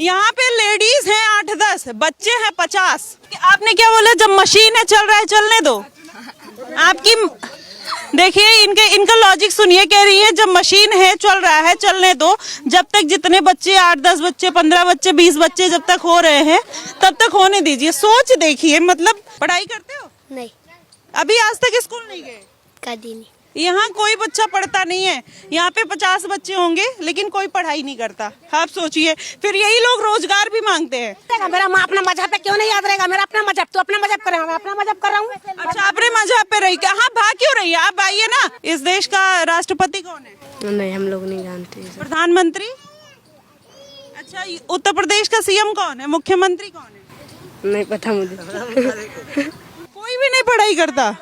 यहाँ पे लेडीज हैं 8-10, बच्चे हैं 50। आपने क्या बोला? जब मशीन है चल रहा है चलने दो। आपकी देखिए इनका लॉजिक सुनिए। कह रही है जब मशीन है चल रहा है चलने दो, जब तक जितने बच्चे 8-10 बच्चे 15 बच्चे 20 बच्चे जब तक हो रहे हैं तब तक होने दीजिए। सोच देखिए, मतलब पढ़ाई करते हो? नहीं, अभी आज तक स्कूल नहीं गए? कभी नहीं। यहाँ कोई बच्चा पढ़ता नहीं है। यहाँ पे 50 बच्चे होंगे लेकिन कोई पढ़ाई नहीं करता। आप सोचिए, फिर यही लोग रोजगार भी मांगते हैं। मेरा माँ अपना मजहब पे क्यों नहीं याद रहेगा? मेरा अपना मजहब, तो अपना मजहब कर रहा हूँ, मैं अपना मजहब कर रहा हूँ। अच्छा, अपने मजहब पे रही क्या? हाँ, भाग क्यों रही है? आप आइए ना। इस देश का राष्ट्रपति कौन है? नहीं, हम लोग नहीं जानते। प्रधानमंत्री? अच्छा, उत्तर प्रदेश का सीएम कौन है? मुख्यमंत्री कौन है? नहीं पता मुझे। कोई भी नहीं पढ़ाई करता।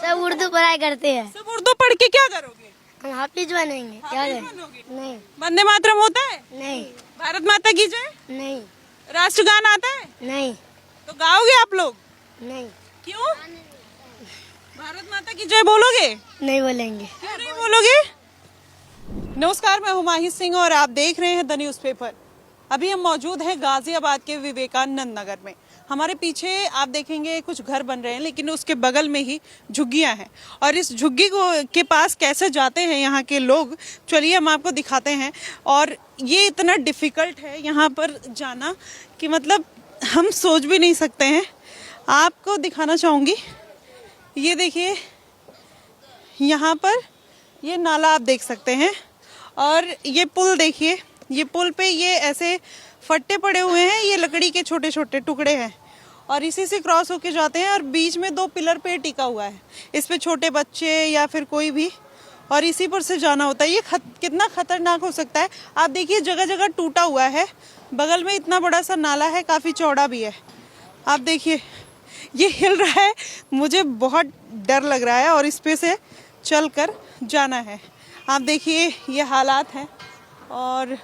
सब उर्दू पढ़ाई करते हैं। सब उर्दू पढ़ के क्या करोगे? हम हाफिज बनेंगे। याद है? नहीं। वंदे मातरम होता है? नहीं। भारत माता की जय? नहीं। राष्ट्रगान आता है? नहीं। तो गाओगे आप लोग? नहीं। क्यों? भारत माता की जय बोलोगे? नहीं बोलेंगे। क्यों नहीं बोलोगे? नमस्कार, मैं हुमायूं सिंह और आप देख रहे हैं द न्यूज़ पेपर। अभी हम मौजूद हैं गाजियाबाद के विवेकानंद नगर में। हमारे पीछे आप देखेंगे कुछ घर बन रहे हैं, लेकिन उसके बगल में ही झुग्गियां हैं। और इस झुग्गी के पास कैसे जाते हैं यहाँ के लोग, चलिए हम आपको दिखाते हैं। और ये इतना डिफ़िकल्ट है यहाँ पर जाना कि मतलब हम सोच भी नहीं सकते हैं। आपको दिखाना चाहूँगी, ये देखिए यहाँ पर ये नाला आप देख सकते हैं। और ये पुल देखिए, ये पुल पे ये ऐसे फट्टे पड़े हुए हैं, ये लकड़ी के छोटे छोटे टुकड़े हैं और इसी से क्रॉस होके जाते हैं। और बीच में 2 पिलर पे टिका हुआ है, इस पे छोटे बच्चे या फिर कोई भी, और इसी पर से जाना होता है। ये कितना खतरनाक हो सकता है। आप देखिए जगह जगह टूटा हुआ है, बगल में इतना बड़ा सा नाला है, काफ़ी चौड़ा भी है। आप देखिए ये हिल रहा है, मुझे बहुत डर लग रहा है और इस पे से चल कर जाना है। आप देखिए ये हालात हैं और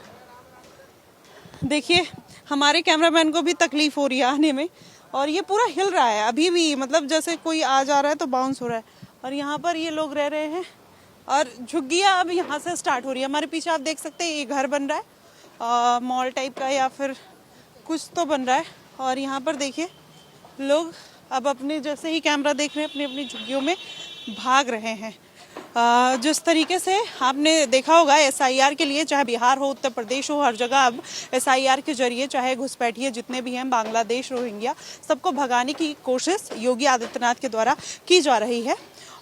देखिए हमारे कैमरामैन को भी तकलीफ हो रही है आने में। और ये पूरा हिल रहा है अभी भी, मतलब जैसे कोई आ जा रहा है तो बाउंस हो रहा है। और यहाँ पर ये लोग रह रहे हैं और झुग्गियाँ अब यहाँ से स्टार्ट हो रही है। हमारे पीछे आप देख सकते हैं ये घर बन रहा है, मॉल टाइप का या फिर कुछ तो बन रहा है। और यहाँ पर देखिए लोग अब अपने जैसे ही कैमरा देख रहे हैं अपनी अपनी झुग्गियों में भाग रहे हैं। जिस तरीके से आपने देखा होगा SIR के लिए, चाहे बिहार हो उत्तर प्रदेश हो, हर जगह अब SIR के जरिए चाहे घुसपैठिए जितने भी हैं बांग्लादेश रोहिंग्या, सबको भगाने की कोशिश योगी आदित्यनाथ के द्वारा की जा रही है।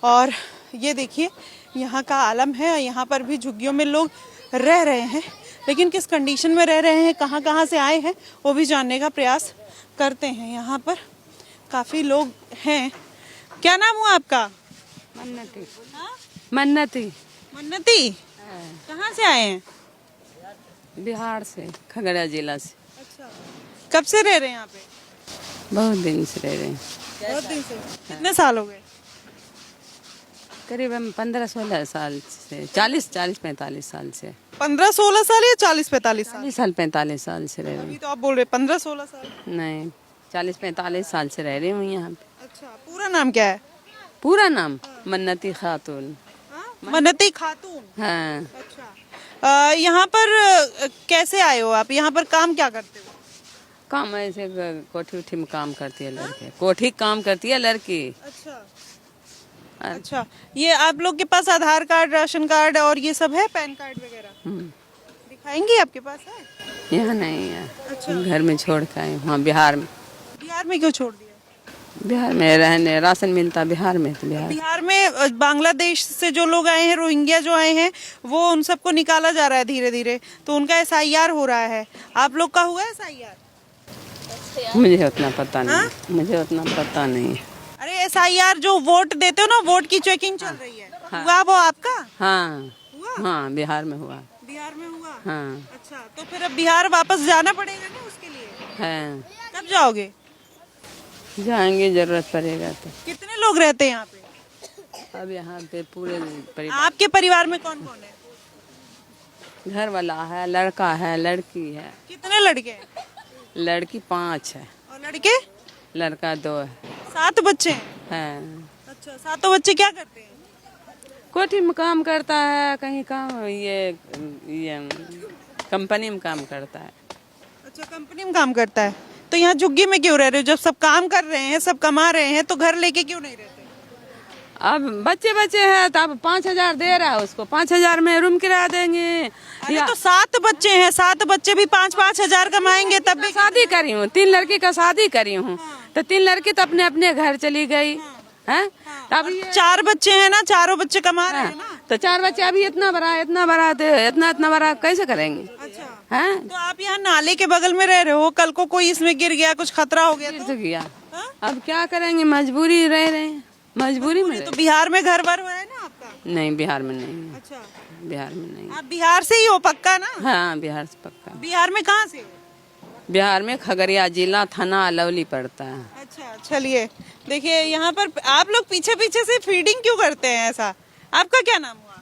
और ये देखिए यहाँ का आलम है, यहाँ पर भी झुग्गियों में लोग रह रहे हैं, लेकिन किस कंडीशन में रह रहे हैं, कहाँ कहाँ से आए हैं वो भी जानने का प्रयास करते हैं। यहाँ पर काफ़ी लोग हैं। क्या नाम हुआ आपका? मन्नती। हाँ? मन्नती। मन्नती, कहाँ से आए हैं? बिहार से, खगड़िया जिला से। अच्छा, कब से रह रहे हैं यहाँ पे? बहुत दिन से रह रहे हैं। बहुत दिन से। कितने साल हो गए? करीबन 15-16 साल से, 40-45 साल से। 15-16 साल या 40-45 साल? 40-45 साल से रह रही अभी तो आप बोल रहे 15-16 साल। हूँ। नहीं, 40-45 साल से रह रही हूँ यहाँ पे। अच्छा, पूरा नाम क्या है? पूरा नाम मन्नती खातून। मन्नती खातून। हाँ। अच्छा, यहाँ पर कैसे आए हो आप? यहाँ पर काम क्या करते हो? काम ऐसे कोठी उठी में काम करती है लड़के, कोठी काम करती है लड़की। अच्छा अच्छा, ये आप लोग के पास आधार कार्ड, राशन कार्ड और ये सब है, पैन कार्ड वगैरह दिखाएंगे? आपके पास है? यहाँ नहीं है। अच्छा। घर में छोड़ के आए वहाँ बिहार में। बिहार में क्यों छोड़ दिया? बिहार में रहने राशन मिलता बिहार में, तो बिहार में बांग्लादेश से जो लोग आए हैं, रोहिंग्या जो आए हैं, वो उन सबको निकाला जा रहा है धीरे धीरे, तो उनका SIR हो रहा है। आप लोग का हुआ है SIR? मुझे उतना पता नहीं। मुझे उतना पता नहीं। अरे SIR जो वोट देते हो ना, वोट की चेकिंग चल रही है। हुआ वो आपका? हाँ हुआ? हाँ, बिहार में हुआ। बिहार में हुआ? हाँ। अच्छा, तो फिर अब बिहार वापस जाना पड़ेगा ना उसके लिए? है। कब जाओगे? जाएंगे, जरूरत पड़ेगा तो। कितने लोग रहते हैं यहाँ पे? अब यहाँ पे पूरे परिवार। आपके परिवार में कौन कौन है? घर वाला है, लड़का है, लड़की है। कितने लड़के हैं? लड़की 5 है और लड़के? लड़का 2 है। 7 बच्चे हैं? है। अच्छा, 7 बच्चे क्या करते हैं? कोठी में काम करता है, कहीं काम ये कंपनी में काम करता है। अच्छा, कंपनी में काम करता है। तो यहाँ झुग्गी में क्यों रह रहे हो? जब सब काम कर रहे हैं, सब कमा रहे हैं, तो घर लेके क्यों नहीं रहते? अब बच्चे बच्चे हैं तो अब 5,000 दे रहा है उसको, 5,000 में रूम किराया देंगे। अरे तो 7 बच्चे हैं, 7 बच्चे भी 5-5 हजार कमाएंगे तब भी। शादी करी हूँ, 3 लड़की का शादी करी हूँ, तो 3 लड़की तो अपने अपने घर चली गई हैं। अब 4 बच्चे हैं ना, चारों बच्चे कमा रहे हैं ना। तो 4 बच्चे अभी इतना बड़ा तो इतना बड़ा कैसे करेंगे? अच्छा, हैं? तो आप यहाँ नाले के बगल में रह रहे हो, कल को कोई इसमें गिर गया, कुछ खतरा हो गया तो गया, अब क्या करेंगे? मजबूरी रह रहे हैं, मजबूरी में। तो बिहार में घर वर है ना आपका? नहीं, बिहार में नहीं। अच्छा, बिहार में नहीं। आप बिहार से ही हो पक्का ना? हाँ, बिहार से पक्का। बिहार में कहाँ से हो? बिहार में खगड़िया जिला, थाना अलौली पड़ता है। अच्छा, चलिए देखिए यहाँ पर आप लोग पीछे पीछे से फीडिंग क्यों करते हैं ऐसा? आपका क्या नाम हुआ?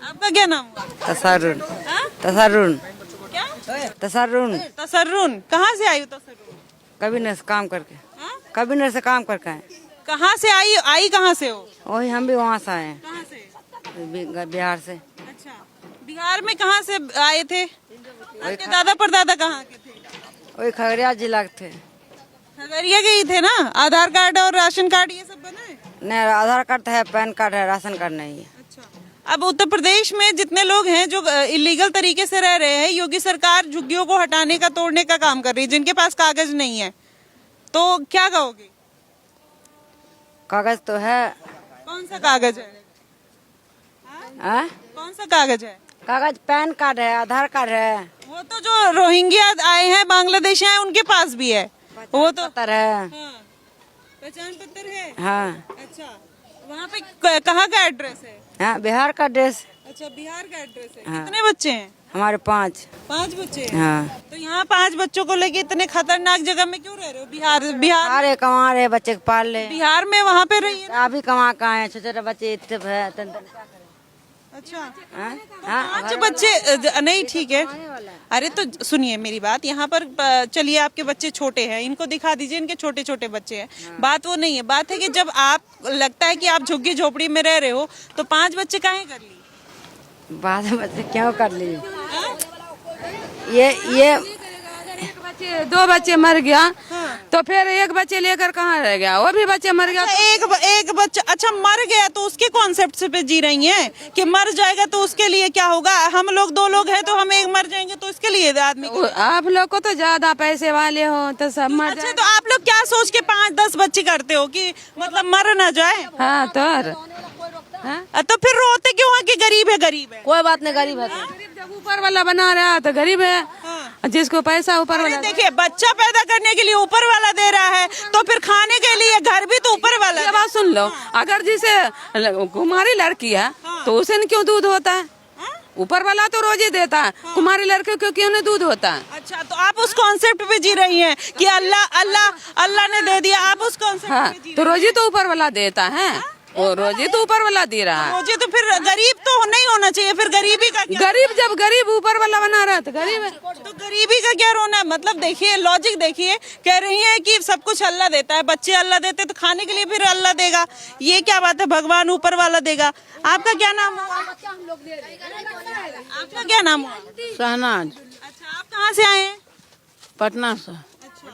आपका क्या नाम हुआ? तसरुन। हाँ? तसरुन। क्या? तसरुन। तसर्रुन। कहाँ से आई हो तसर्रुन? कबीनर से काम करके। हाँ? कबीनर से काम करके आए। कहाँ से आई कहाँ से हो? वही हम भी वहाँ से आए हैं, कहाँ से? बिहार से। अच्छा, बिहार में कहाँ से आए थे? आपके दादा परदादा कहाँ के थे? वही खगड़िया जिला के थे। खगड़िया के ही थे ना? आधार कार्ड और राशन कार्ड ये सब बनाए? नहीं, आधार कार्ड तो है, पैन कार्ड है, राशन कार्ड नहीं है। अच्छा, अब उत्तर प्रदेश में जितने लोग हैं जो इलीगल तरीके से रह रहे हैं, योगी सरकार झुग्गियों को हटाने का, तोड़ने का काम कर रही है, जिनके पास कागज नहीं है, तो क्या कहोगे? कागज तो है। कौन सा कागज है? आ? कौन सा कागज है? कागज पैन कार्ड है, आधार कार्ड है। वो तो जो रोहिंग्या आए हैं, बांग्लादेश आए, उनके पास भी है वो तो। पत्र है। हाँ, पहचान पत्र है। हाँ। अच्छा, वहाँ पे कहाँ का एड्रेस है? हाँ, बिहार का ड्रेस। अच्छा, बिहार का एड्रेस है। हाँ। कितने बच्चे हैं? हमारे 5। 5 बच्चे हैं। हाँ। तो यहाँ 5 बच्चों को लेके इतने खतरनाक जगह में क्यों रह रहे हो? बिहार अरे कमा रहे, बच्चे को पाल ले। बिहार में वहाँ पे रहिए। अभी कमा के आए, छोटे छोटे बच्चे इतने है। अच्छा, हाँ? 5 बच्चे नहीं, ठीक है। अरे तो सुनिए मेरी बात, यहाँ पर चलिए आपके बच्चे छोटे हैं, इनको दिखा दीजिए, इनके छोटे छोटे बच्चे हैं। बात वो नहीं है, बात है कि जब आप लगता है कि आप झुग्गी झोपड़ी में रह रहे हो, तो 5 बच्चे काहे कर लिए? बाद में बच्चे क्यों कर लिए? ये 2 बच्चे मर गया, तो फिर 1 बच्चे लेकर कहाँ रह गया? वो भी बच्चे मर गया। एक बच्चा अच्छा मर गया तो उसके कॉन्सेप्ट से पे जी रही हैं कि मर जाएगा तो उसके लिए क्या होगा? हम लोग 2 लोग हैं तो हम एक मर जाएंगे तो इसके लिए आदमी आप लोग को तो ज्यादा पैसे वाले हो तो सब मर अच्छा, तो आप लोग क्या सोच के 5-10 बच्चे करते हो कि मतलब मर ना जाए? हाँ, तो फिर रोते क्यों है कि गरीब है? कोई बात नहीं, गरीब है। जब ऊपर वाला बना रहा तो गरीब है, जिसको पैसा ऊपर वाला। देखिए, बच्चा पैदा करने के लिए ऊपर वाला दे रहा है, तो फिर खाने के लिए घर भी तो ऊपर वाला। ये बात सुन लो, अगर जिसे कुमारी लड़की है तो उसे क्यों दूध होता है? ऊपर वाला तो रोज ही देता है, कुमारी लड़कियों को क्यों नहीं दूध होता है? अच्छा, तो आप उस कॉन्सेप्ट पे जी रही हैं कि अल्लाह ने दे दिया, आप उस कॉन्सेप्ट हाँ, पे जी तो रोजी तो ऊपर वाला देता है, वो रोजी तो ऊपर वाला दे रहा है। मुझे तो फिर गरीब तो नहीं होना चाहिए, फिर गरीबी का क्या? जब गरीब ऊपर वाला बना रहा तो गरीब है, तो गरीबी का क्या रोना है? मतलब देखिए, लॉजिक देखिए, कह रही है कि सब कुछ अल्लाह देता है, बच्चे अल्लाह देते तो खाने के लिए फिर अल्लाह देगा, ये क्या बात है? भगवान ऊपर वाला देगा। आपका क्या नाम हुआ? आपका क्या नाम हुआ? शहनाज। अच्छा, आप कहाँ से आए हैं? पटना से। अच्छा,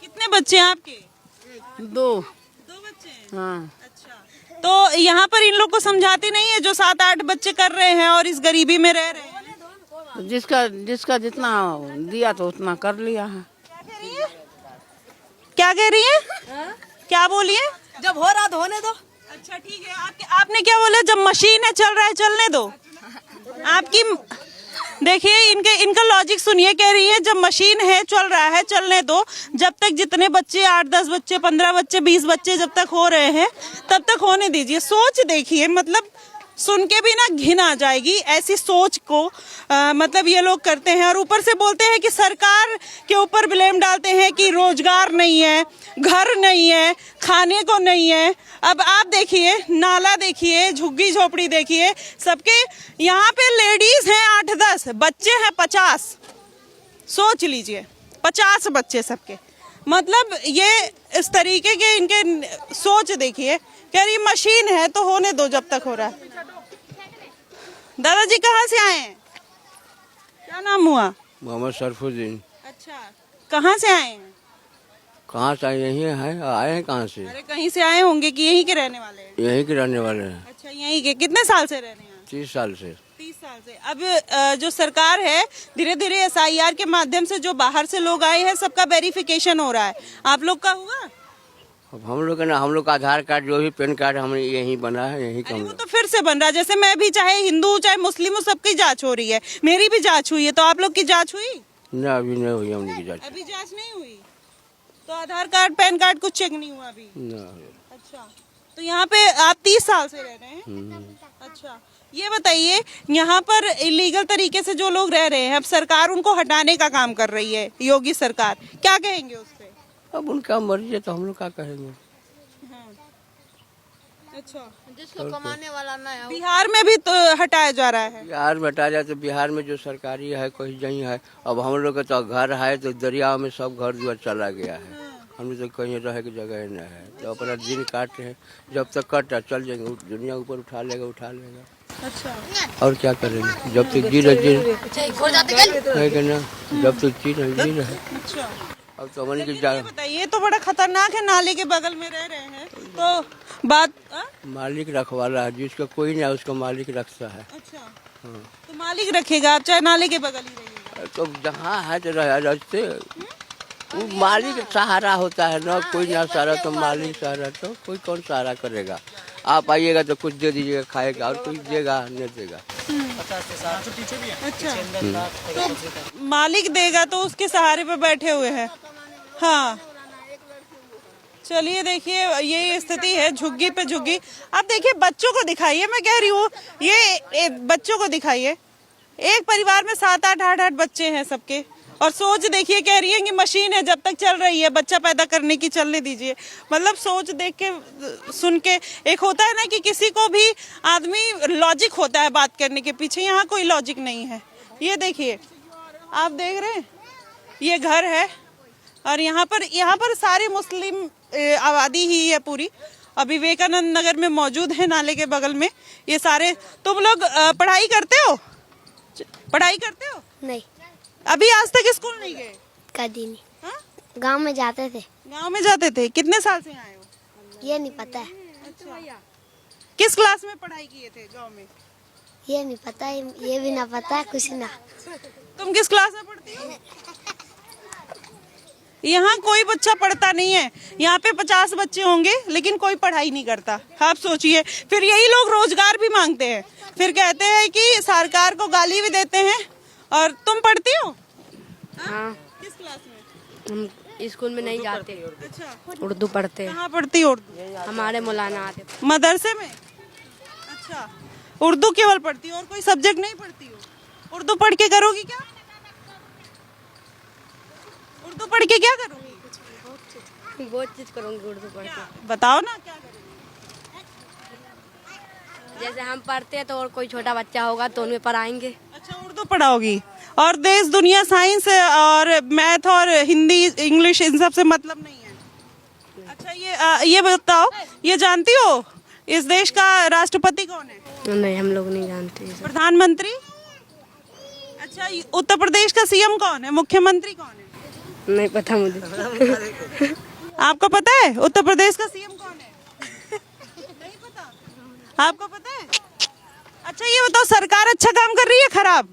कितने बच्चे हैं आपके? 2 बच्चे हैं। हाँ। अच्छा, तो यहाँ पर इन लोग को समझाती नहीं है जो 7-8 बच्चे कर रहे हैं और इस गरीबी में रह रहे हैं? जिसका जितना दिया तो उतना कर लिया है। क्या कह रही है? क्या बोली है? जब हो रहा तो होने दो। अच्छा, ठीक है। आपने क्या बोला? जब मशीन है, चल रहा है, चलने दो। आपकी देखिए, इनका लॉजिक सुनिए। कह रही है जब मशीन है, चल रहा है, चलने दो। जब तक जितने बच्चे 8-10 बच्चे, 15 बच्चे, 20 बच्चे जब तक हो रहे हैं, तब तक होने दीजिए। सोच देखिए, मतलब सुन के भी ना घिन आ जाएगी ऐसी सोच को। मतलब ये लोग करते हैं और ऊपर से बोलते हैं कि सरकार के ऊपर ब्लेम डालते हैं कि रोजगार नहीं है, घर नहीं है, खाने को नहीं है। अब आप देखिए, नाला देखिए, झुग्गी झोपड़ी देखिए, सबके यहाँ पे लेडीज हैं 8-10, बच्चे हैं 50। सोच लीजिए, 50 बच्चे सबके। मतलब ये इस तरीके के इनके सोच देखिए। कह रही मशीन है तो होने दो जब तक हो रहा है। दादाजी कहाँ से आए हैं? क्या नाम हुआ? मोहम्मद सरफुद्दीन। अच्छा, कहाँ से आए हैं? कहाँ से यही है, आए हैं कहाँ से? अरे कहीं से आए होंगे कि यहीं के रहने वाले हैं? यहीं के रहने वाले हैं। अच्छा, यहीं के। कितने साल से रह रहे हैं? 30 साल से। 30 साल से। अब जो सरकार है धीरे धीरे SIR के माध्यम से जो बाहर से लोग आए हैं सबका वेरिफिकेशन हो रहा है, आप लोग का हुआ? अब हम लोग का ना, हम लोग का आधार कार्ड जो भी पैन कार्ड हमें यहीं बना है, यहीं का अरे हम वो लोग। तो फिर से बन रहा है, जैसे मैं भी चाहे हिंदू हूँ चाहे मुस्लिम हूँ सबकी जांच हो रही है, मेरी भी जांच हुई है, तो आप लोग की जांच हुई? ना अभी नहीं हुई हमने की जांच। अभी जांच नहीं हुई, तो आधार कार्ड पैन कार्ड कुछ चेक नहीं हुआ अभी? ना। अच्छा, तो यहाँ पे आप 30 साल से रह रहे हैं? हम्म। अच्छा, ये बताइए यहाँ पर इलीगल तरीके से जो लोग रह रहे हैं, अब सरकार उनको हटाने का काम कर रही है, योगी सरकार, क्या कहेंगे उस पे? अब उनका मर्जी है तो हम लोग क्या कहेंगे। अच्छा, जिसको कमाने वाला ना है बिहार में भी तो हटाया जा रहा है? बिहार में हटा जाए तो बिहार में जो सरकारी है कोई नहीं है। अब हम लोग का तो घर है तो दरिया में सब घर द्वार चला गया है, हम लोग तो कहीं रह की जगह नहीं है, तो अपना दिन काट रहे हैं, जब तक कटा चल जाएंगे, दुनिया ऊपर उठा लेगा। अच्छा, और क्या करेंगे, जब तक जी रहे है कि ना, जब तक जी रहे। अच्छा। अब तो मन की ये बताइए, तो बड़ा खतरनाक है, नाले के बगल में रह रहे हैं, तो बात मालिक रखवाला है, जिसका कोई नहीं है उसको मालिक रखता है। अच्छा, हाँ। तो मालिक रखेगा, आप चाहे नाले के बगल ही रहिएगा। तो जहाँ है तो रस्ते वो मालिक सहारा होता है ना, कोई ना सहारा तो मालिक सहारा, तो कोई कौन सहारा करेगा। आप आइएगा तो कुछ दे दीजिएगा खाएगा, और कुछ देगा नहीं देगा। अच्छा, तो मालिक देगा तो उसके सहारे पे बैठे हुए हैं। हाँ, चलिए देखिए ये स्थिति है झुग्गी पे झुग्गी। अब देखिए बच्चों को दिखाइए, मैं कह रही हूँ ये बच्चों को दिखाइए, एक परिवार में 7-8 बच्चे हैं सबके, और सोच देखिए, कह रही है कि मशीन है, जब तक चल रही है बच्चा पैदा करने की चलने दीजिए। मतलब सोच देख के सुन के एक होता है ना कि किसी को भी आदमी लॉजिक होता है बात करने के पीछे, यहाँ कोई लॉजिक नहीं है। ये देखिए, आप देख रहे हैं ये घर है, और यहाँ पर सारी मुस्लिम आबादी ही है पूरी, और विवेकानंद नगर में मौजूद है नाले के बगल में ये सारे। तुम लोग पढ़ाई करते हो? नहीं, अभी आज तक स्कूल नहीं गए? कभी नहीं। हाँ? गांव में जाते थे। गांव में जाते थे? कितने साल से आए हो? ये नहीं पता है। किस क्लास में पढ़ाई किए थे गांव में? ये नहीं पता है, ये भी ना पता है कुछ ना। तुम किस क्लास में पढ़ती हो? यहाँ कोई बच्चा पढ़ता नहीं है, यहाँ पे 50 बच्चे होंगे लेकिन कोई पढ़ाई नहीं करता। आप सोचिए, फिर यही लोग रोजगार भी मांगते हैं, फिर कहते हैं कि सरकार को गाली भी देते हैं। और तुम पढ़ती हो? हाँ, किस क्लास में? हम स्कूल में नहीं जाते, अच्छा, उर्दू पढ़ते। कहाँ पढ़ती हो? उर्दू? हमारे मौलाना आते थे। मदरसे में? अच्छा, उर्दू केवल पढ़ती हो और कोई सब्जेक्ट नहीं पढ़ती हो? उर्दू पढ़ के करोगी क्या? उर्दू पढ़ के क्या करोगी? बहुत चीज करूँगी उर्दू पढ़ के। बताओ ना क्या करोगी? जैसे हम पढ़ते हैं तो और कोई छोटा बच्चा होगा तो उन्हें पढ़ाएंगे। अच्छा, उर्दू पढ़ाओगी, और देश दुनिया साइंस और मैथ और हिंदी इंग्लिश इन सब से मतलब नहीं है? अच्छा, ये बताओ, ये जानती हो इस देश का राष्ट्रपति कौन है? नहीं, हम लोग नहीं जानते। प्रधानमंत्री? अच्छा, उत्तर प्रदेश का CM कौन है, मुख्यमंत्री कौन है? नहीं पता मुझे। आपको पता है उत्तर प्रदेश का CM कौन है? नहीं पता? आपको पता है? अच्छा, ये बताओ, सरकार अच्छा काम कर रही है खराब?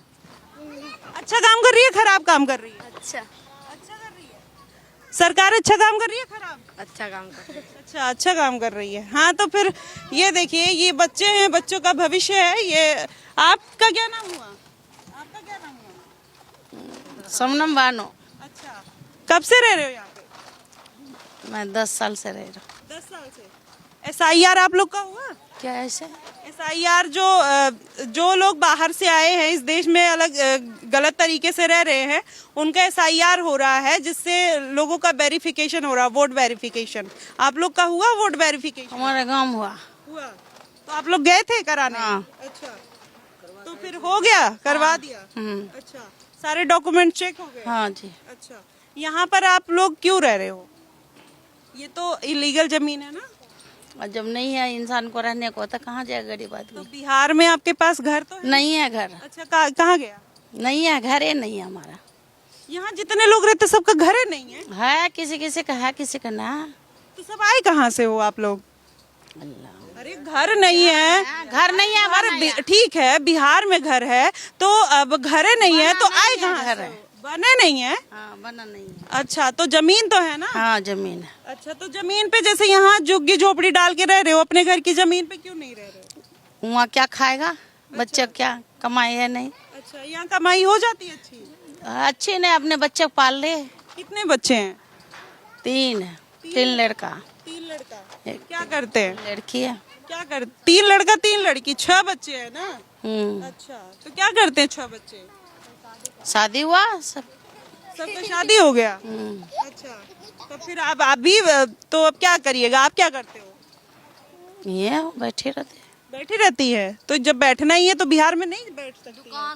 अच्छा काम कर रही है खराब काम कर रही है? अच्छा, कर रही है सरकार, अच्छा काम कर रही है खराब? अच्छा काम कर। अच्छा काम कर रही है। हाँ, तो फिर ये देखिए, ये बच्चे हैं, बच्चों का भविष्य है ये। आपका क्या नाम हुआ? आपका क्या नाम हुआ? सोनम बानो। अच्छा, कब से रह रहे हो यहाँ पे? मैं 10 साल से रह रहा हूँ। 10 साल से। SIR आप लोग का हुआ? क्या ऐसे? SIR जो लोग बाहर से आए हैं इस देश में, अलग गलत तरीके से रह रहे हैं, उनका SIR हो रहा है, जिससे लोगों का वेरिफिकेशन हो रहा है, वोट वेरिफिकेशन। आप लोग का हुआ वोट वेरिफिकेशन? हमारे गांव हुआ। तो आप लोग गए थे कराने? हाँ। अच्छा, तो फिर हो गया, करवा दिया? अच्छा, सारे डॉक्यूमेंट चेक हो गए? हाँ जी। अच्छा, यहाँ पर आप लोग क्यों रह रहे हो? ये तो इलीगल जमीन है ना? और जब नहीं है इंसान को रहने को तो कहाँ जाए गरीब तो आदमी? बिहार में आपके पास घर तो है? नहीं है घर। अच्छा, कहाँ गया? नहीं है घर, ये नहीं है हमारा। यहाँ जितने लोग रहते सबका घर है नहीं है? है किसी किसी का है, किसी का ना। तो सब आए कहाँ से हो आप लोग? अल्लाह, अरे घर नहीं है, घर नहीं है, घर ठीक है, बिहार में घर है तो अब घर नहीं है तो आए कहाँ घर से है। हो? बने नहीं है? हाँ बना नहीं है। अच्छा, तो जमीन तो है ना? हाँ जमीन है। अच्छा, तो जमीन पे जैसे यहाँ झुग्गी झोपड़ी डाल के रह रहे हो, अपने घर की जमीन पे क्यों नहीं रह रहे हो? वहाँ क्या खाएगा बच्चा, क्या कमाई है नहीं। अच्छा, यहाँ कमाई हो जाती है अच्छी? अच्छी नहीं, अपने बच्चे को पाल ले। कितने बच्चे हैं? तीन लड़का 3 लड़का। एक क्या करते हैं? लड़की है। क्या कर 3 लड़का 3 लड़की, 6 बच्चे हैं ना? हम्म, अच्छा, तो क्या करते हैं 6 बच्चे? शादी हुआ सब। सबका शादी हो गया? अच्छा, तो फिर आप भी तो अब क्या करिएगा? आप क्या करते हो? ये बैठे रहते। बैठी रहती है, तो जब बैठना ही है तो बिहार में नहीं बैठ सकती है।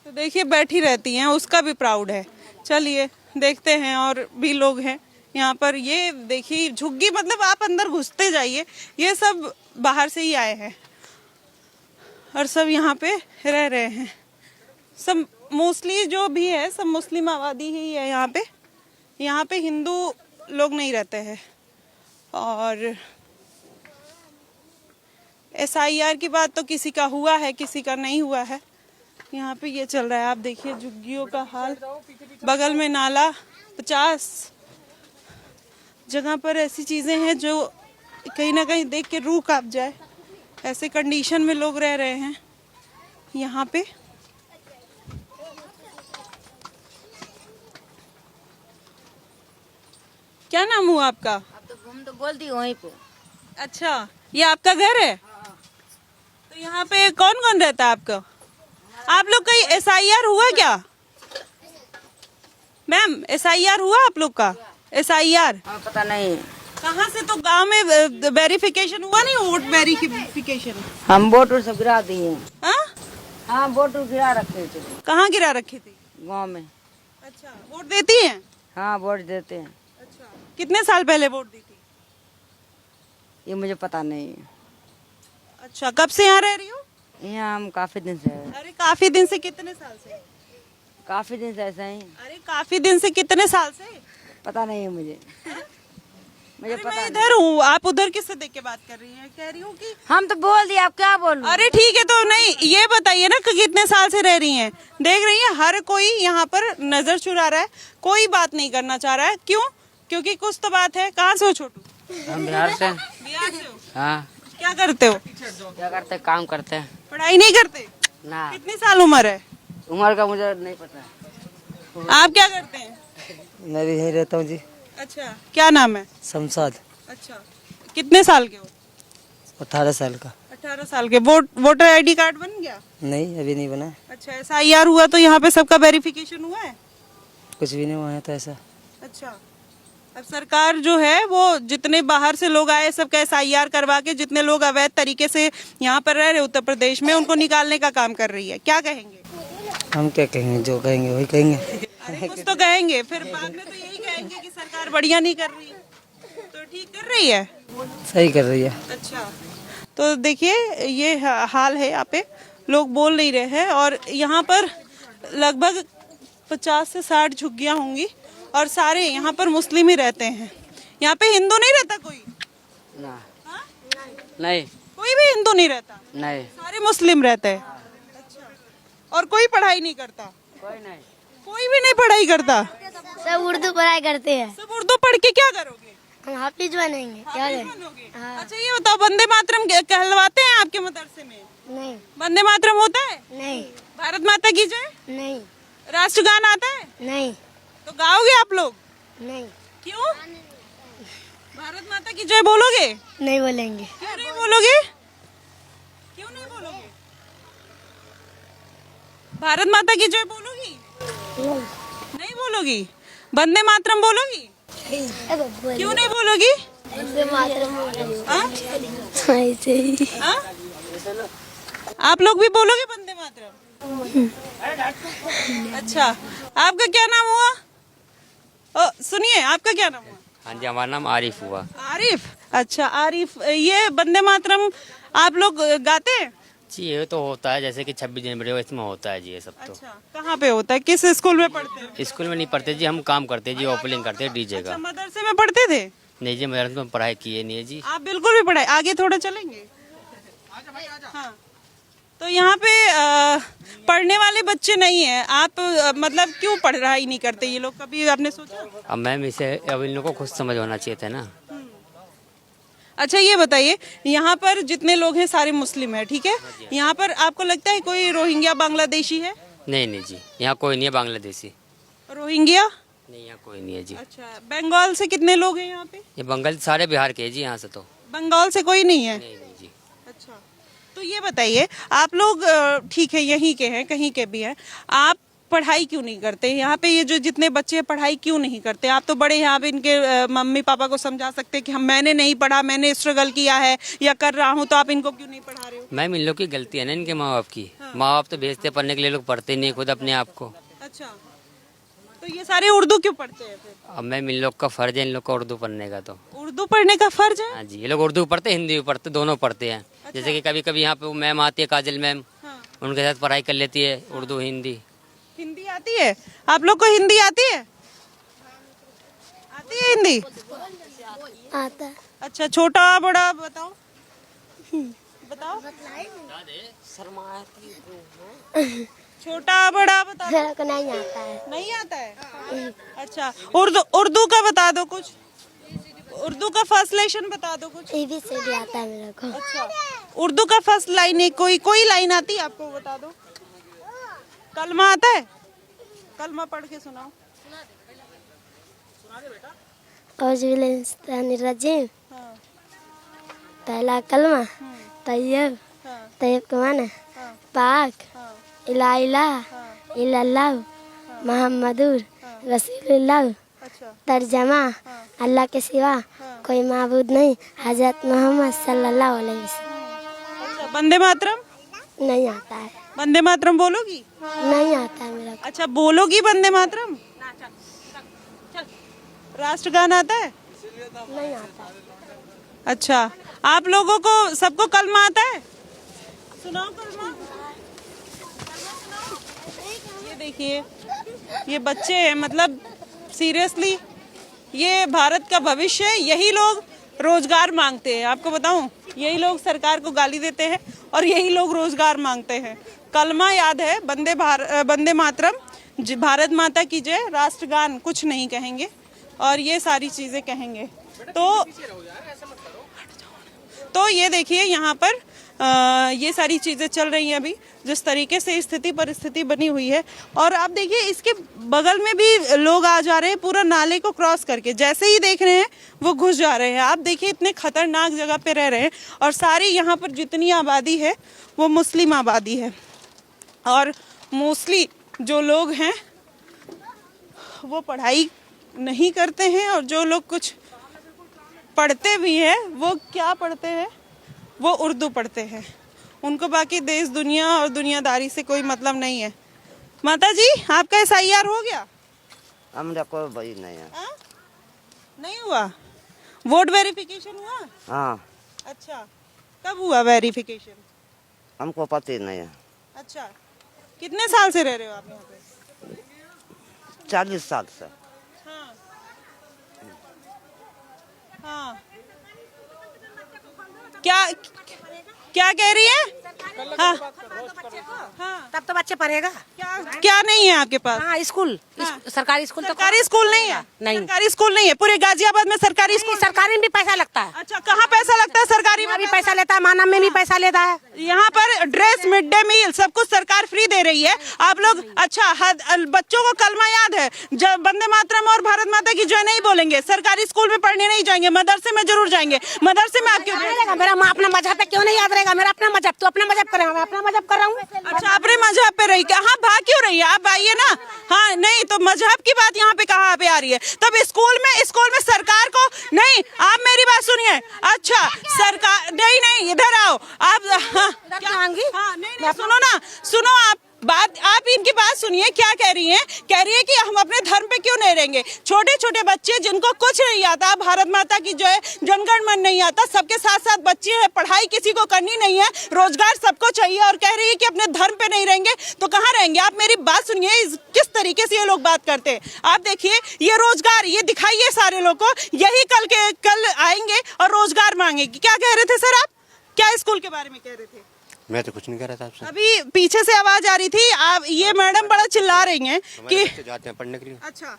तो देखिए बैठी रहती हैं, उसका भी प्राउड है। चलिए देखते हैं, और भी लोग हैं यहाँ पर। ये देखिए झुग्गी, मतलब आप अंदर घुसते जाइए, ये सब बाहर से ही आए हैं और सब यहाँ पे रह रहे हैं। सब मोस्टली जो भी है सब मुस्लिम आबादी ही है यहाँ पे। यहाँ पे हिंदू लोग नहीं रहते हैं। और SIR की बात तो किसी का हुआ है, किसी का नहीं हुआ है। यहाँ पे ये चल रहा है, आप देखिए झुग्गियों का हाल। बगल में नाला, 50 जगह पर ऐसी चीजें हैं जो कहीं ना कहीं देख के रूह कांप जाए। ऐसे कंडीशन में लोग रह रहे हैं यहाँ पे। क्या नाम हुआ आपका? हम तो बोल दी वहीं पे। अच्छा, ये आपका घर है? तो यहाँ पे कौन कौन रहता है आपका? आप लोग का SIR हुआ क्या मैम? SIR हुआ आप लोग का? SIR पता नहीं, कहाँ से? तो गांव में वेरिफिकेशन हुआ नहीं? Vote verification? हम वोट सब गिरा दिए। हाँ, हाँ वोट गिरा रखे थे कहाँ गिरा रखी थी? गाँव में। अच्छा, वोट देती हैं? हाँ वोट देते हैं। अच्छा, कितने साल पहले वोट दी थी? ये मुझे पता नहीं है। अच्छा, कब से यहाँ रह रही हो? यहाँ हम काफी दिन से हैं। अरे काफी दिन से, कितने साल से? काफी दिन से ऐसा ही। अरे काफी दिन से कितने साल से? पता नहीं है मुझे। मुझे अरे पता मैं नहीं। इधर हूँ, आप उधर किससे देख के बात कर रही हैं? कह रही हूँ कि हम तो बोल दिए, आप क्या बोल रहे अरे ठीक है, तो नहीं ये बताइए ना कि कितने साल से रह रही हैं? देख रही हैं हर कोई यहाँ पर नजर चुरा रहा है, कोई बात नहीं करना चाह रहा है। क्यों? क्योंकि कुछ तो बात है। कहाँ से हो छोटू? हम बिहार से। बिहार से हो? हाँ, क्या करते हो? क्या करते, काम करते हैं पढ़ाई नहीं करते? ना। कितनी साल उम्र है? उम्र का मुझे नहीं पता। आप क्या करते हैं? मैं भी यहीं रहता हूँ जी। अच्छा, क्या नाम है? शमशाद। अच्छा, कितने साल के हो? 18 साल का। 18 साल के। वोटर ID कार्ड बन गया? नहीं, अभी नहीं बना है। अच्छा, SIR हुआ तो यहाँ पे सबका वेरिफिकेशन हुआ है? कुछ भी नहीं हुआ है तो ऐसा। अच्छा, अब सरकार जो है वो जितने बाहर से लोग आए सबका SIR करवा के, जितने लोग अवैध तरीके से यहाँ पर रह रहे उत्तर प्रदेश में, उनको निकालने का काम कर रही है। क्या कहेंगे? हम क्या कहेंगे, जो कहेंगे वही कहेंगे। अरे कुछ तो कहेंगे, फिर बाद में तो यही कहेंगे कि सरकार बढ़िया नहीं कर रही। तो ठीक कर रही है? सही कर रही है। अच्छा, तो देखिए ये हाल है यहाँ पे, लोग बोल नहीं रहे हैं। और यहाँ पर लगभग 50 से 60 झुग्गियाँ होंगी और सारे यहाँ पर मुस्लिम ही रहते हैं। यहाँ पे हिंदू नहीं रहता कोई? ना। हाँ? नहीं। कोई भी हिंदू नहीं रहता? नहीं। सारे मुस्लिम रहते हैं। अच्छा, और कोई पढ़ाई नहीं करता? कोई नहीं। कोई भी नहीं पढ़ाई करता? सब उर्दू पढ़ाई करते हैं। सब उर्दू पढ़ के क्या करोगे? हम हाफिज बनेंगे। क्या हाफिज बनोगे? अच्छा ये बताओ, वंदे मातरम कहलवाते हैं आपके मदरसे में? नहीं। वंदे मातरम होता है? नहीं। भारत माता की जय? नहीं। राष्ट्रगान आता है? नहीं। तो गाओगे आप लोग? नहीं। क्यों? भारत माता की जय बोलोगे? नहीं बोलेंगे। क्यों नहीं बोलोगे? क्यों नहीं बोलोगे? भारत माता की जय बोलोगी? नहीं बोलोगी? वंदे मातरम बोलोगी? क्यों नहीं बोलोगी? हाँ? हाँ? आप लोग भी बोलोगे वंदे मातरम? अच्छा, आपका क्या नाम हुआ? सुनिए, आपका क्या नाम हुआ? हाँ जी, हमारा नाम आरिफ हुआ। आरिफ। अच्छा आरिफ, ये वंदे मातरम आप लोग गाते हैं? जी ये तो होता है, जैसे कि 26 जनवरी हो इसमें होता है जी ये सब तो। अच्छा, कहाँ पे होता है, किस स्कूल में पढ़ते हैं? स्कूल में नहीं पढ़ते जी, हम काम करते हैं जी, ओपनिंग करते हैं डीजे अच्छा, का। मदरसे में पढ़ते थे? नहीं जी, मेरे में पढ़ाई किए नहीं है जी। आप बिल्कुल भी पढ़ाई, आगे थोड़ा चलेंगे। हाँ, तो यहाँ पे पढ़ने वाले बच्चे नहीं है, आप मतलब क्यों पढ़ाई नहीं करते ये लोग, कभी आपने सोचा? अब मैम इसे अब इन लोगों को खुद समझ होना चाहिए था ना। अच्छा ये बताइए, यहाँ पर जितने लोग हैं सारे मुस्लिम है, ठीक है? यहाँ पर आपको लगता है कोई रोहिंग्या बांग्लादेशी है? नहीं नहीं जी, यहाँ कोई नहीं है बांग्लादेशी। रोहिंग्या नहीं, यहाँ कोई नहीं है जी। अच्छा, बंगाल से कितने लोग हैं यहाँ पे? ये बंगाल सारे बिहार के हैं जी, यहाँ से तो। बंगाल से कोई नहीं है? नहीं नहीं जी। अच्छा, तो ये बताइए, आप लोग ठीक है यहीं के हैं, कहीं के भी हैं, आप पढ़ाई क्यों नहीं करते? यहाँ पे ये जो जितने बच्चे हैं पढ़ाई क्यों नहीं करते? आप तो बड़े यहाँ पे इनके मम्मी पापा को समझा सकते हैं कि मैंने नहीं पढ़ा, मैंने स्ट्रगल किया है या कर रहा हूँ, तो आप इनको क्यों नहीं पढ़ा रहे हो? मैम इन लोग की गलती है ना, इनके माँ बाप की। माँ बाप तो भेजते पढ़ने के लिए, लोग पढ़ते नहीं खुद अपने आप को। अच्छा, तो ये सारे उर्दू क्यों पढ़ते हैं फिर? अब मैम इन लोग का फर्ज है इन लोग का उर्दू पढ़ने का, तो। उर्दू पढ़ने का फर्ज है? हाँ जी, ये लोग उर्दू पढ़ते हिंदी भी पढ़ते, दोनों पढ़ते हैं। जैसे कि कभी कभी यहाँ पे वो मैम आती है, काजल मैम, उनके साथ पढ़ाई कर लेती है, उर्दू हिंदी। हिंदी आती है? आप लोग को हिंदी आती है? आती है हिंदी? आता है। अच्छा, छोटा बड़ा बताओ, बताओ, छोटा बड़ा बताओ। मेरे को नहीं आता है। नहीं आता है? अच्छा, उर्दू उर्दू का बता दो कुछ, उर्दू का फर्स्ट लेशन बता दो कुछ। ABCD आता है मेरे को। अच्छा, उर्दू का फर्स्ट लाइन है, कोई लाइन आती है आपको, बता दो। कलमा आता है? कलमा पढ़ के सुनाओ। औज़ुबिल्लाहिमिनश्शैतानिर्रजीम। हाँ, पहला कलमा तैयब, हाँ, तैयब का माने हाँ, पाक, हाँ, इला इलाह इल्लल्लाह मुहम्मदुर रसूलुल्लाह। अच्छा, तर्जमा अल्लाह के सिवा कोई माबूद नहीं, हजरत मोहम्मद सल्लल्लाहु अलैहि वसल्लम। अच्छा, वंदे मातरम? नहीं आता है, वंदे मातरम बोलोगी? नहीं आता है मेरे को। अच्छा, बोलोगी वंदे मातरम? राष्ट्रगान आता है? नहीं आता है। अच्छा, आप लोगों को सबको कलमा आता है? सुनाओ कलमा। ये देखिए, ये बच्चे हैं, मतलब सीरियसली ये भारत का भविष्य है। यही लोग रोजगार मांगते हैं, आपको बताऊं, यही लोग सरकार को गाली देते हैं और यही लोग रोजगार मांगते हैं। कलमा याद है, वंदे मातरम, भारत माता की जय, राष्ट्रगान कुछ नहीं कहेंगे और ये सारी चीजें कहेंगे। तो ये देखिए यहाँ पर ये सारी चीजें चल रही हैं अभी, जिस तरीके से स्थिति परिस्थिति बनी हुई है। और आप देखिए इसके बगल में भी लोग आ जा रहे हैं, पूरा नाले को क्रॉस करके, जैसे ही देख रहे हैं वो घुस जा रहे हैं। आप देखिए इतने खतरनाक जगह पे रह रहे हैं और सारी यहाँ पर जितनी आबादी है वो मुस्लिम आबादी है और मोस्टली जो लोग हैं वो पढ़ाई नहीं करते हैं और जो लोग कुछ पढ़ते भी हैं वो क्या पढ़ते हैं, वो उर्दू पढ़ते हैं। उनको बाकी देश दुनिया और दुनियादारी से कोई मतलब नहीं है। माता जी, आपका SIR हो गया? हमरा कोई भाई नहीं है। हाँ? नहीं हुआ? वोट वेरिफिकेशन हुआ? हाँ, अच्छा, कब हुआ वेरिफिकेशन? हमको पता ही नहीं है। अच्छा, कितने साल से रह रहे हो आप यहाँ पे? 40 साल से। हाँ, हाँ, क्या कह रही है? हाँ, हाँ, तब तो बच्चे पढ़ेगा। क्या नहीं है आपके पास? हाँ, स्कूल, सरकारी स्कूल। सरकारी स्कूल नहीं है? नहीं। सरकारी स्कूल नहीं है पूरे गाजियाबाद में? सरकारी स्कूल, सरकारी में भी पैसा लगता है। अच्छा, कहाँ पैसा लगता है? सरकारी में भी पैसा लेता है, मानव में भी पैसा लेता है। यहाँ पर ड्रेस, मिड डे मील, सब कुछ सरकार फ्री दे रही है। आप लोग अच्छा, बच्चों को कलमा याद है? जब वंदे मातरम और भारत माता की जय नहीं बोलेंगे, सरकारी स्कूल में पढ़ने नहीं जाएंगे, मदरसे में जरूर जाएंगे। मदरसे में आप क्यों? मेरा अपना मजहब पे क्यों नहीं याद रहेगा? मेरा अपना मजहब, तो अपना मजहब करें, मैं अपना मजहब कर रहा हूँ। अच्छा, अपने मजहब पे रही क्या? हाँ, भाग क्यों रही है? आप आइए ना। हाँ, नहीं तो मजहब की बात यहाँ पे कहाँ पे आ रही है? तब स्कूल में सरकार को नहीं, आप मेरी बात सुनिए। अच्छा, सरकार नहीं, इधर आओ आप। हाँ, क्या? हाँ, नहीं, सुनो ना, सुनो आप। बात आप इनकी बात सुनिए, क्या कह रही हैं? कह रही है कि हम अपने धर्म पे क्यों नहीं रहेंगे। छोटे छोटे बच्चे जिनको कुछ नहीं आता, भारत माता की जो है जनगण मन नहीं आता, सबके साथ साथ बच्चे हैं, पढ़ाई किसी को करनी नहीं है, रोजगार सबको चाहिए, और कह रही है कि अपने धर्म पे नहीं रहेंगे तो कहाँ रहेंगे। आप मेरी बात सुनिए, किस तरीके से ये लोग बात करते हैं। आप देखिए, ये रोजगार, ये दिखाइए सारे लोग को, यही कल आएंगे और रोजगार मांगेंगे। क्या कह रहे थे सर आप? क्या स्कूल के बारे में कह रहे थे? मैं तो कुछ नहीं कह रहा था आपसे। अभी पीछे से आवाज आ रही थी, आप ये मैडम बड़ा चिल्ला रही हैं कि जाते हैं पढ़ने के लिए। अच्छा,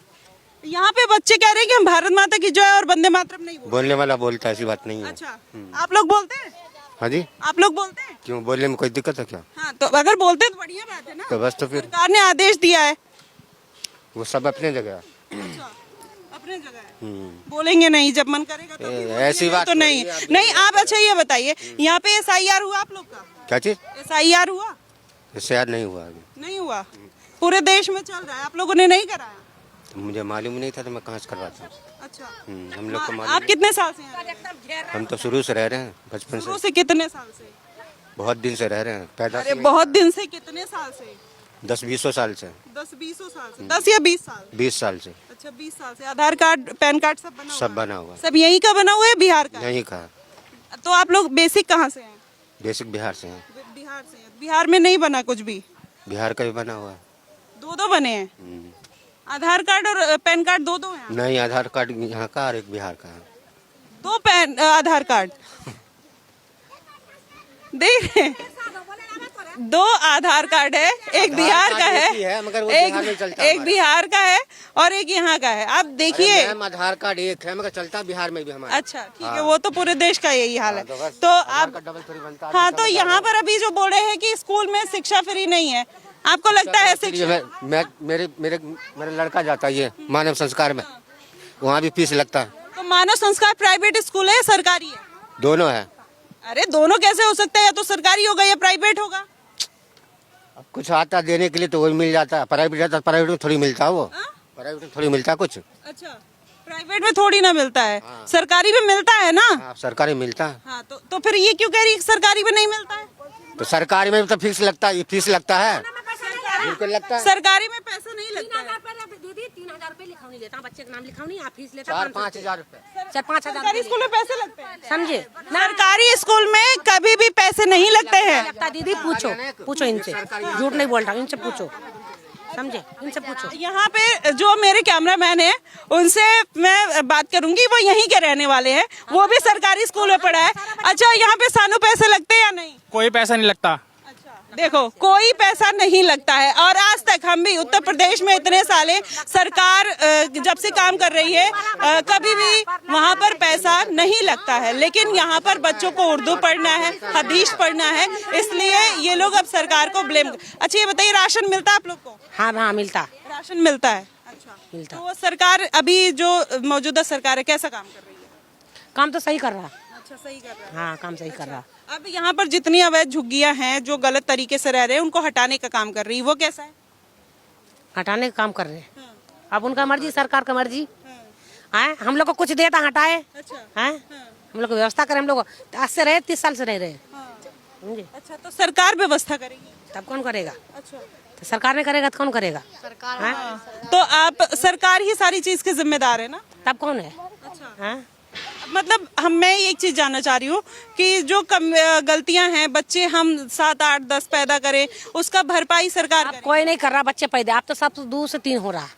यहाँ पे बच्चे कह रहे हैं कि हम भारत माता की जय और वंदे मातरम नहीं बोलते। बोलने वाला बोलता है, ऐसी बात नहीं है। अच्छा, आप लोग बोलते हैं? हाँ जी, आप लोग बोलते हैं? क्यों बोलने में कोई दिक्कत है क्या? हाँ, तो अगर बोलते हैं तो बढ़िया बात है ना। तो बस तो फिर सरकार ने आदेश दिया है। वो सब अपने जगह। अच्छा, अपने जगह है। बोलेंगे नहीं, जब मन करेगा तो ऐसी बात तो नहीं नहीं। आप अच्छा ये बताइए, यहाँ पे SIR हुआ आप लोग का? क्या चीज? SIR हुआ? इससे याद नहीं हुआ अभी। नहीं हुआ? पूरे देश में चल रहा है, आप लोगों ने नहीं कराया? तो मुझे मालूम नहीं था, तो मैं कहाँ से करवाता। अच्छा, हम लोग को आप मालूम। कितने साल से हैं? हम तो शुरू से रह रहे हैं, बचपन शुरू से। से कितने साल से? बहुत दिन से रह रहे हैं, पैदा अरे बहुत दिन से, कितने साल से? 10-20 साल से। 10-20 साल से? 10 या 20 साल? 20 साल से। अच्छा, 20 साल से। आधार कार्ड, पैन कार्ड सब बना हुआ सब है? बना हुआ। सब यहीं का बना हुआ है, बिहार का? यहीं का। तो आप लोग बेसिक कहाँ से हैं? बेसिक बिहार से हैं। बिहार से हैं। बिहार में नहीं बना कुछ भी? बिहार का भी बना हुआ है। दो बने हैं? आधार कार्ड और पैन कार्ड दो हैं? नहीं, आधार कार्ड यहाँ का और एक बिहार का है। 2 आधार कार्ड देख रहे हैं? 2 आधार कार्ड है, एक बिहार का है, मगर वो बिहार में चलता है एक बिहार का है और एक यहाँ का है। आप देखिए, आधार कार्ड एक है मगर चलता बिहार में भी हमारा। अच्छा ठीक है, वो तो पूरे देश का यही हाल है। तो आप, हाँ, तो यहाँ पर अभी जो बोल रहे हैं कि स्कूल में शिक्षा फ्री नहीं है, आपको लगता है शिक्षा? मेरा लड़का जाता है ये मानव संस्कार में, वहाँ भी फीस लगता है। तो मानव संस्कार प्राइवेट स्कूल है, सरकारी है? दोनों है। अरे दोनों कैसे हो सकता है? या तो सरकारी होगा या प्राइवेट होगा। अब कुछ आता देने के लिए तो वही मिल जाता है, प्राइवेट जाता, प्राइवेट में थोड़ी मिलता है वो। प्राइवेट में थोड़ी मिलता है कुछ। अच्छा, प्राइवेट में थोड़ी ना मिलता है, सरकारी में मिलता है ना। सरकारी मिलता है। हाँ, तो फिर ये क्यों कह रही है सरकारी में नहीं मिलता है? तो सरकारी में तो फीस लगता है, फीस लगता है, बिल्कुल लगता है। सरकारी में पैसा नहीं लगता है। दीदी 3000 रुपए लिखवानी लेता, बच्चे का नाम लिखवानी, आप फीस लेता 4-5 हजार रुपए। 4-5 हजार सरकारी स्कूल में पैसे लगते हैं, समझे? सरकारी स्कूल में कभी भी पैसे नहीं लगते हैं। लगता दीदी, पूछो इनसे, झूठ नहीं बोल रहा, इनसे पूछो, समझे? इनसे पूछो। यहाँ पे जो मेरे कैमरामैन है उनसे मैं बात करूंगी, वो यहीं के रहने वाले हैं, वो भी सरकारी स्कूल में पढ़ा है। अच्छा, यहाँ पे सानू पैसे लगते हैं या नहीं? कोई पैसा नहीं लगता। देखो, कोई पैसा नहीं लगता है। और आज तक हम भी उत्तर प्रदेश में इतने साले सरकार जब से काम कर रही है, कभी भी वहाँ पर पैसा नहीं लगता है। लेकिन यहाँ पर बच्चों को उर्दू पढ़ना है, हदीस पढ़ना है, इसलिए ये लोग अब सरकार को ब्लेम। अच्छा, ये बताइए, राशन मिलता है आप लोग को? हाँ, मिलता, राशन मिलता है। अच्छा, मिलता। तो सरकार अभी जो मौजूदा सरकार है कैसा काम कर रही है? काम तो सही कर रहा। अच्छा, सही कर रहा है। हाँ, काम सही कर रहा। अब यहाँ पर जितनी अवैध झुग्गियां हैं जो गलत तरीके से रह रहे हैं, उनको हटाने का काम कर रही है, वो कैसा है? हटाने का काम कर रहे हैं। अब उनका मर्जी, सरकार का मर्जी है। हम लोग को कुछ देता, हटाए हैं। हम लोग व्यवस्था करें, हम लोग आज से रहे, 30 साल से नहीं रहे। अच्छा, तो सरकार व्यवस्था करेगी, तब कौन करेगा? अच्छा, तो सरकार नहीं करेगा तो कौन करेगा? सरकार। तो आप, सरकार ही सारी चीज के जिम्मेदार है ना? तब कौन है? अच्छा, मतलब मैं एक चीज जानना चाह रही हूँ कि जो गलतियां हैं, बच्चे हम 7, 8, 10 पैदा करें, उसका भरपाई सरकार करे। कोई नहीं कर रहा बच्चे पैदा, अब तो सब 2 से 3 हो रहा।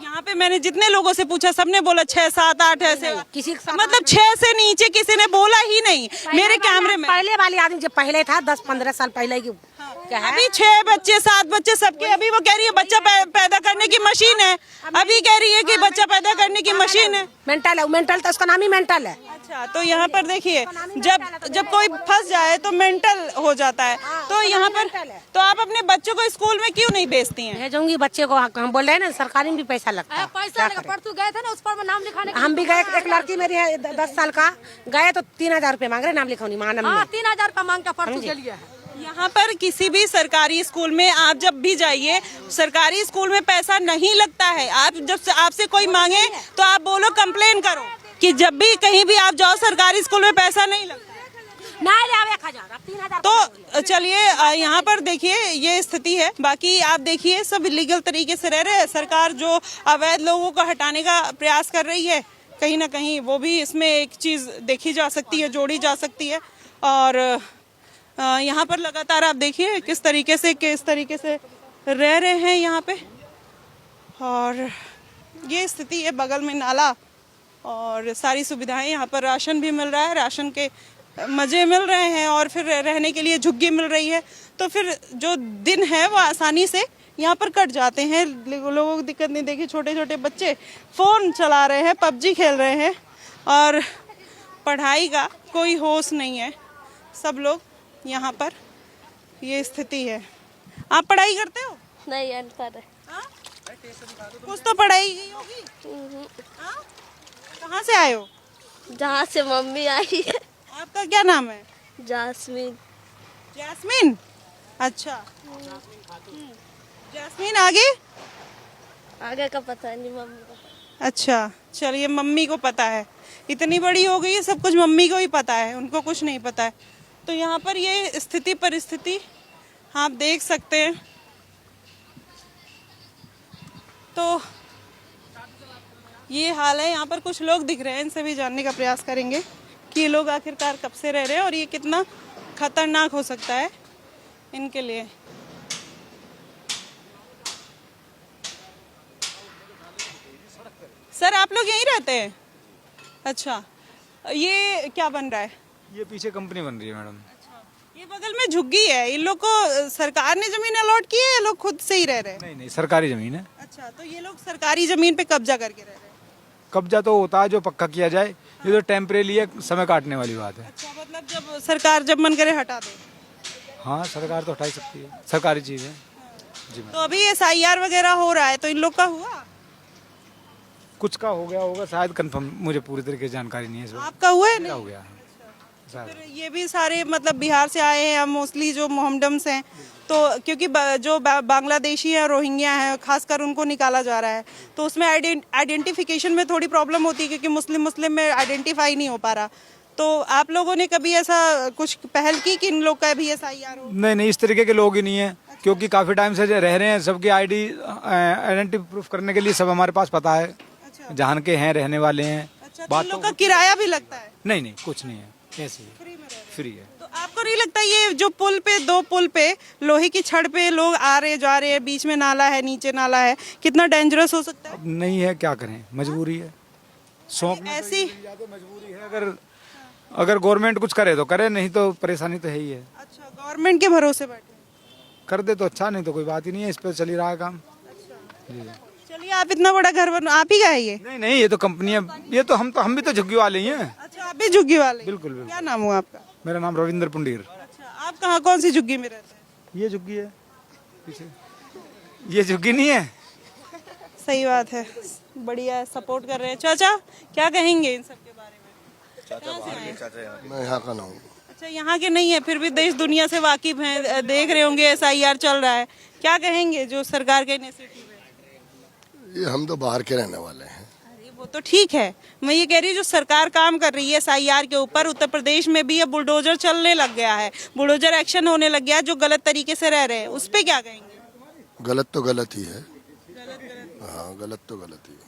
यहाँ पे मैंने जितने लोगों से पूछा, सबने बोला 6, 7, 8 ऐसे। किसी मतलब 6 से नीचे किसी ने बोला ही नहीं। मेरे कैमरे में पहले वाले आदमी जब पहले था, 10-15 साल पहले की क्या है? अभी 6 बच्चे 7 बच्चे सबके, अभी वो कह रही है बच्चा पैदा करने की मशीन है। अभी कह रही है कि बच्चा पैदा करने की मशीन है। मेंटल है, मेंटल तो उसका नाम ही मेंटल है। अच्छा, तो यहाँ पर देखिए, जब कोई फंस जाए तो मेंटल हो जाता है। तो यहाँ पर, तो आप अपने बच्चों को स्कूल में क्यों नहीं भेजती हैं? भेजूंगी बच्चे को, हम बोल रहे हैं ना, सरकारी में भी पैसा लगता है। परसों गए थे ना, उस पर नाम लिखाने। हम भी गए, एक लड़की मेरी है 10 साल का, गए तो 3000 रुपए मांग रहे नाम लिखवानी, मानव में 3000 रुपए मांग का परसों के लिए है। यहाँ पर किसी भी सरकारी स्कूल में आप जब भी जाइए, सरकारी स्कूल में पैसा नहीं लगता है। आप जब आपसे कोई मांगे तो आप बोलो, कंप्लेन करो कि जब भी कहीं भी आप जाओ, सरकारी स्कूल में पैसा नहीं लगता। नहीं ले आवे 1000 अब 3000 तो चलिए यहाँ पर देखिए ये स्थिति है। बाकी आप देखिए सब इलीगल तरीके से रह रहे हैं। सरकार जो अवैध लोगों को हटाने का प्रयास कर रही है, कहीं ना कहीं वो भी इसमें एक चीज देखी जा सकती है, जोड़ी जा सकती है। और यहाँ पर लगातार आप देखिए किस तरीके से रह रहे हैं यहाँ पे। और ये स्थिति है, बगल में नाला और सारी सुविधाएं, यहाँ पर राशन भी मिल रहा है, राशन के मजे मिल रहे हैं और फिर रहने के लिए झुग्गी मिल रही है। तो फिर जो दिन है वो आसानी से यहाँ पर कट जाते हैं। लोगों को दिक्कत नहीं। देखिए छोटे छोटे बच्चे फ़ोन चला रहे हैं, पबजी खेल रहे हैं और पढ़ाई का कोई होश नहीं है। सब लोग यहाँ पर, ये स्थिति है। आप पढ़ाई करते हो? नहीं अनपढ़ है। कुछ तो पढ़ाई की होगी। हाँ? कहाँ से आए हो? जहाँ से मम्मी आई है। आपका क्या नाम है? जास्मीन। जैस्मीन, अच्छा। जैस्मीन, आगे का पता नहीं, मम्मी को पता। अच्छा, चलिए मम्मी को पता है। इतनी बड़ी हो गई है, सब कुछ मम्मी को ही पता है, उनको कुछ नहीं पता है। तो यहाँ पर ये स्थिति परिस्थिति आप देख सकते हैं। तो ये हाल है। यहाँ पर कुछ लोग दिख रहे हैं, इनसे भी जानने का प्रयास करेंगे कि ये लोग आखिरकार कब से रह रहे हैं और ये कितना खतरनाक हो सकता है इनके लिए। सर आप लोग यहीं रहते हैं? अच्छा, ये क्या बन रहा है? ये पीछे कंपनी बन रही है मैडम। ये बगल में झुग्गी है। इन लोग को सरकार ने जमीन अलॉट की है, ये लोग खुद से ही रह रहे हैं? नहीं नहीं, सरकारी जमीन है। अच्छा, तो ये लोग सरकारी जमीन पे कब्जा करके रह रहे हैं? कब्जा तो होता है जो पक्का किया जाए, ये तो टेम्परेरी है, समय काटने वाली बात है। अच्छा, मतलब जब सरकार जब मन करे हटा दे? हाँ, सरकार तो हटा ही सकती है, सरकारी चीज है जी। तो अभी SIR वगैरह हो रहा है, तो इन लोग का हुआ? कुछ का हो गया होगा शायद, कंफर्म मुझे पूरी तरीके से जानकारी नहीं है। आपका हुआ है? नहीं हो गया है। फिर ये भी सारे मतलब बिहार से आए हैं मोस्टली, जो मोहम्मडम्स हैं। तो क्योंकि जो बांग्लादेशी है, रोहिंग्या है, खासकर उनको निकाला जा रहा है, तो उसमें आइडेंटिफिकेशन में थोड़ी प्रॉब्लम होती है क्योंकि मुस्लिम में आइडेंटिफाई नहीं हो पा रहा। तो आप लोगों ने कभी ऐसा कुछ पहल की कि इन लोग का भी SIR हो? नहीं नहीं, इस तरीके के लोग ही नहीं है, क्योंकि काफी टाइम से रह रहे हैं। सबकी आइडेंटिटी प्रूफ करने के लिए सब हमारे पास पता है। अच्छा। जहाँ के हैं, रहने वाले हैं। अच्छा, तो इन लोग का किराया भी लगता है? नहीं नहीं, कुछ नहीं है, ऐसे ही फ्री है। तो आपको नहीं लगता ये जो दो पुल पे लोहे की छड़ पे लोग आ रहे जा रहे हैं, बीच में नाला है, नीचे नाला है, कितना डेंजरस हो सकता है? नहीं है, क्या करें, मजबूरी है। शौक में ऐसी मजबूरी है। अगर गवर्नमेंट कुछ करे तो करे, नहीं तो परेशानी तो है ही है। अच्छा, गवर्नमेंट के भरोसे बैठे कर दे तो अच्छा, नहीं तो कोई बात ही नहीं है। इस पर चल ही रहा है काम। जी। चलिए, आप इतना बड़ा घर बना, आप ही का है ये? नहीं नहीं, ये तो कंपनी है। ये तो हम भी तो झुग्गी वाले ही हैं। अच्छा, आप भी झुग्गी वाले? बिल्कुल बिल्कुल। क्या नाम हुआ आपका? मेरा नाम रविंद्र पुंडीर। अच्छा, आप कहाँ, कौन सी झुग्गी में रहते हैं? ये झुग्गी है पीछे, ये झुग्गी नहीं है। सही बात है, बढ़िया है, सपोर्ट कर रहे हैं। चाचा क्या कहेंगे इन सब के बारे में? कहाँ से आए? मैं यहाँ का ना हूँ। अच्छा, यहाँ के नहीं है, फिर भी देश दुनिया से वाकिफ हैं, देख रहे होंगे SIR चल रहा है। क्या कहेंगे जो सरकार का इनिशिएटिव है? ये हम तो बाहर के रहने वाले हैं। अरे वो तो ठीक है, मैं ये कह रही हूँ जो सरकार काम कर रही है SIR के ऊपर, उत्तर प्रदेश में भी अब बुलडोजर चलने लग गया है, बुलडोजर एक्शन होने लग गया है, जो गलत तरीके से रह रहे हैं, उस पे क्या कहेंगे? गलत तो गलत ही है। हाँ, गलत तो गलत ही है।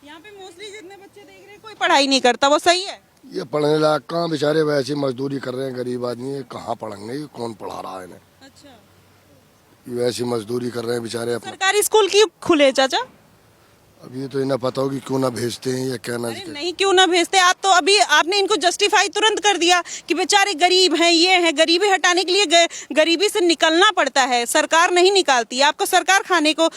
यहाँ पे मोस्टली जितने बच्चे देख रहे हैं कोई पढ़ाई नहीं करता, वो सही है? ये पढ़ने लायक कहाँ, बेचारे वैसे मजदूरी कर रहे हैं, गरीब आदमी है, कहाँ पढ़ेंगे, ये कौन पढ़ा रहा है इन्हें? अच्छा, ये वैसी मजदूरी कर रहे हैं बेचारे अपना। सरकारी स्कूल क्यों खुले चाचा? अब ये तो इन्हें पता होगी क्यों ना भेजते हैं या क्या ना। नहीं, क्यों ना भेजते? आप तो अभी आपने इनको जस्टिफाई तुरंत कर दिया कि बेचारे गरीब हैं, ये हैं। गरीबी हटाने के लिए गरीबी से निकलना पड़ता है, सरकार नहीं निकालती है। आपको सरकार खाने को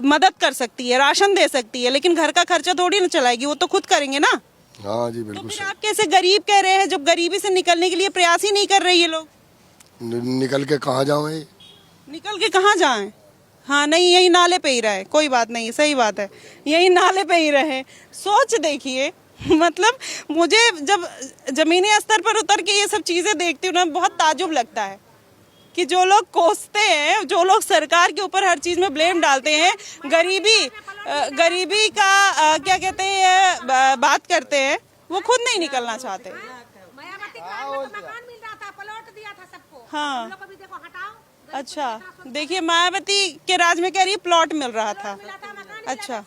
मदद कर सकती है, राशन दे सकती है, लेकिन घर का खर्चा थोड़ी ना चलाएगी, वो तो खुद करेंगे ना। हाँ जी, तो बिल्कुल फिर सही। आप कैसे गरीब कह रहे हैं जब गरीबी से निकलने के लिए प्रयास ही नहीं कर रहे ये लोग? निकल के कहाँ जाओ? निकल के कहाँ जाएं? हाँ, नहीं, यही नाले पे ही रहे, कोई बात नहीं, सही बात है, यही नाले पे ही रहे। सोच देखिए, मतलब मुझे जब जमीनी स्तर पर उतर के ये सब चीज़ें देखती हूँ ना, बहुत ताजुब लगता है कि जो लोग कोसते हैं, जो लोग सरकार के ऊपर हर चीज़ में ब्लेम डालते हैं, गरीबी का क्या कहते हैं बात करते हैं, वो खुद नहीं निकलना चाहते। मायावती के बाद में तो मकान मिल रहा था, हाँ अच्छा, देखिए मायावती के राज में कह रही है प्लॉट मिल रहा था। अच्छा,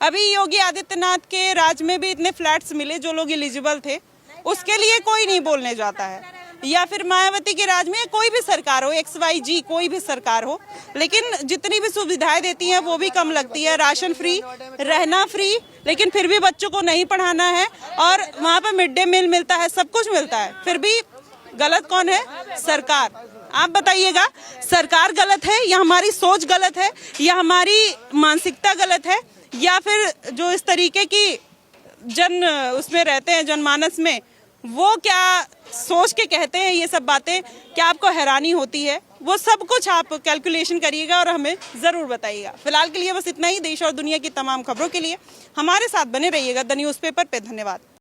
अभी योगी आदित्यनाथ के राज में भी इतने फ्लैट्स मिले जो लोग एलिजिबल थे, उसके लिए कोई नहीं बोलने जाता है। या फिर मायावती के राज में कोई भी सरकार हो, XYG कोई भी सरकार हो, लेकिन जितनी भी सुविधाएं देती हैं वो भी कम लगती है। राशन फ्री, रहना फ्री, लेकिन फिर भी बच्चों को नहीं पढ़ाना है। और वहाँ पर मिड डे मील मिलता है, सब कुछ मिलता है, फिर भी गलत कौन है? सरकार। आप बताइएगा, सरकार गलत है या हमारी सोच गलत है या हमारी मानसिकता गलत है, या फिर जो इस तरीके की उसमें रहते हैं जनमानस में, वो क्या सोच के कहते हैं ये सब बातें, क्या आपको हैरानी होती है? वो सब कुछ आप कैलकुलेशन करिएगा और हमें ज़रूर बताइएगा। फिलहाल के लिए बस इतना ही। देश और दुनिया की तमाम खबरों के लिए हमारे साथ बने रहिएगा द न्यूज़पेपर पे। धन्यवाद।